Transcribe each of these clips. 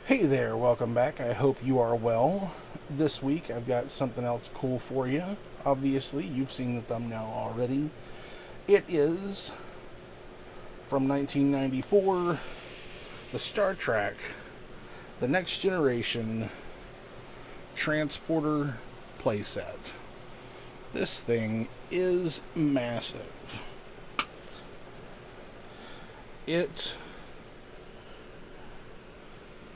Hey there, welcome back. I hope you are well. This week I've got something else cool for you. Obviously, you've seen the thumbnail already. It is from 1994, the Star Trek, The Next Generation Transporter playset. This thing is massive. It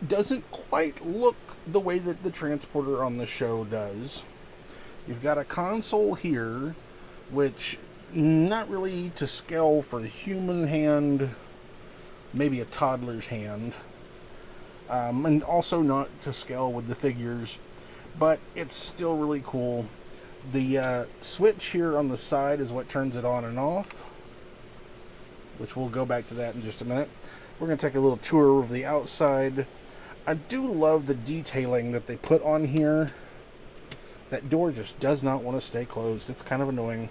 doesn't quite look the way that the transporter on the show does. You've got a console here, which not really to scale for the human hand, maybe a toddler's hand, and also not to scale with the figures, but it's still really cool. The switch here on the side is what turns it on and off, which we'll go back to that in just a minute. We're going to take a little tour of the outside. I do love the detailing that they put on here. That door just does not want to stay closed. It's kind of annoying.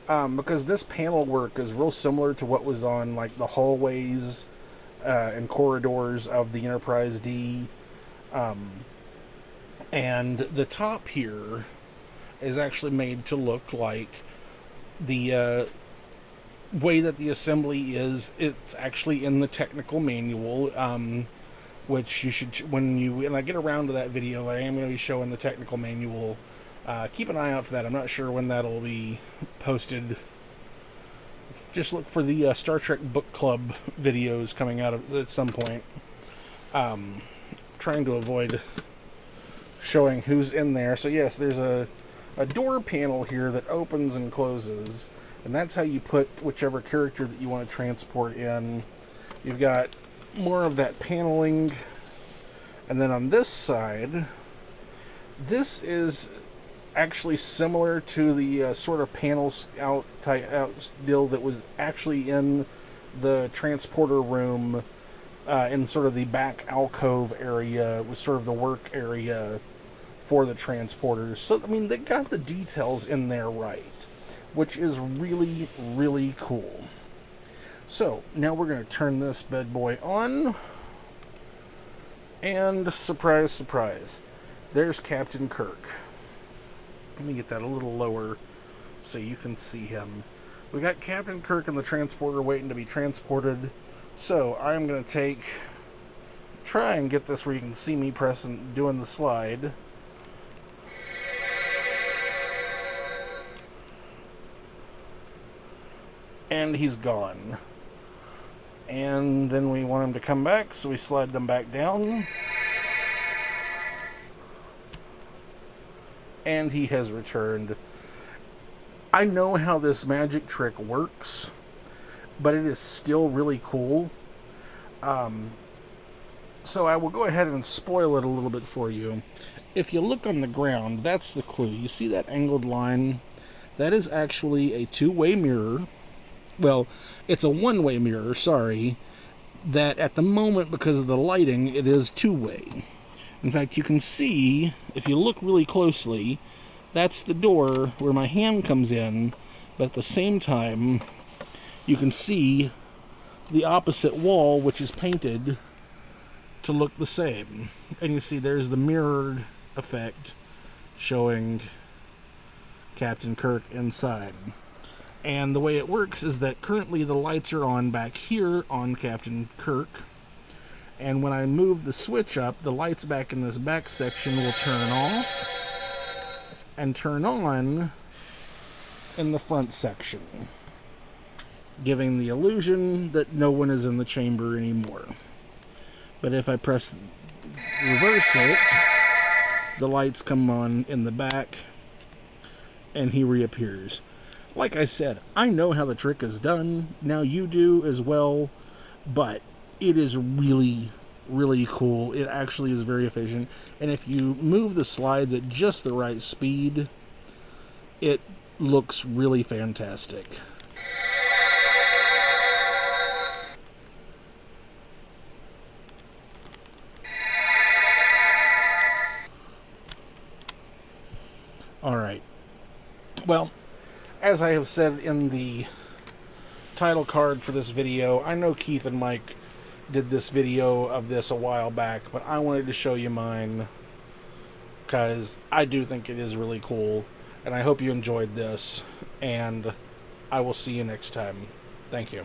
Because this panel work is real similar to what was on like the hallways and corridors of the Enterprise D. And the top here is actually made to look like the way that the assembly is. It's actually in the technical manual. Which you should, when I get around to that video, I am going to be showing the technical manual. Keep an eye out for that. I'm not sure when that'll be posted. Just look for the Star Trek Book Club videos coming out at some point. Trying to avoid showing who's in there. So yes, there's a door panel here that opens and closes, and that's how you put whichever character that you want to transport in. You've got more of that paneling, and then on this side, this is actually similar to the sort of panels out deal that was actually in the transporter room, in sort of the back alcove area, was sort of the work area for the transporters. So I mean, they got the details in there right, which is really, really cool. So, now we're going to turn this bad boy on, and surprise, surprise, there's Captain Kirk. Let me get that a little lower so you can see him. We got Captain Kirk in the transporter waiting to be transported, so I'm going to try and get this where you can see me doing the slide. And he's gone. And then we want him to come back, so we slide them back down. And he has returned. I know how this magic trick works, but it is still really cool. So I will go ahead and spoil it a little bit for you. If you look on the ground, that's the clue. You see that angled line? That is actually a two-way mirror. Well, it's a one-way mirror, sorry, that at the moment, because of the lighting, it is two-way. In fact, you can see, if you look really closely, that's the door where my hand comes in, but at the same time, you can see the opposite wall, which is painted to look the same. And you see there's the mirrored effect showing Captain Kirk inside. And the way it works is that currently the lights are on back here on Captain Kirk. And when I move the switch up, the lights back in this back section will turn off and turn on in the front section, giving the illusion that no one is in the chamber anymore. But if I press reverse it, the lights come on in the back and he reappears. Like I said, I know how the trick is done. Now you do as well, but it is really, really cool. It actually is very efficient. And if you move the slides at just the right speed, it looks really fantastic. Alright. Well, as I have said in the title card for this video, I know Keith and Mike did this video of this a while back, but I wanted to show you mine because I do think it is really cool, and I hope you enjoyed this, and I will see you next time. Thank you.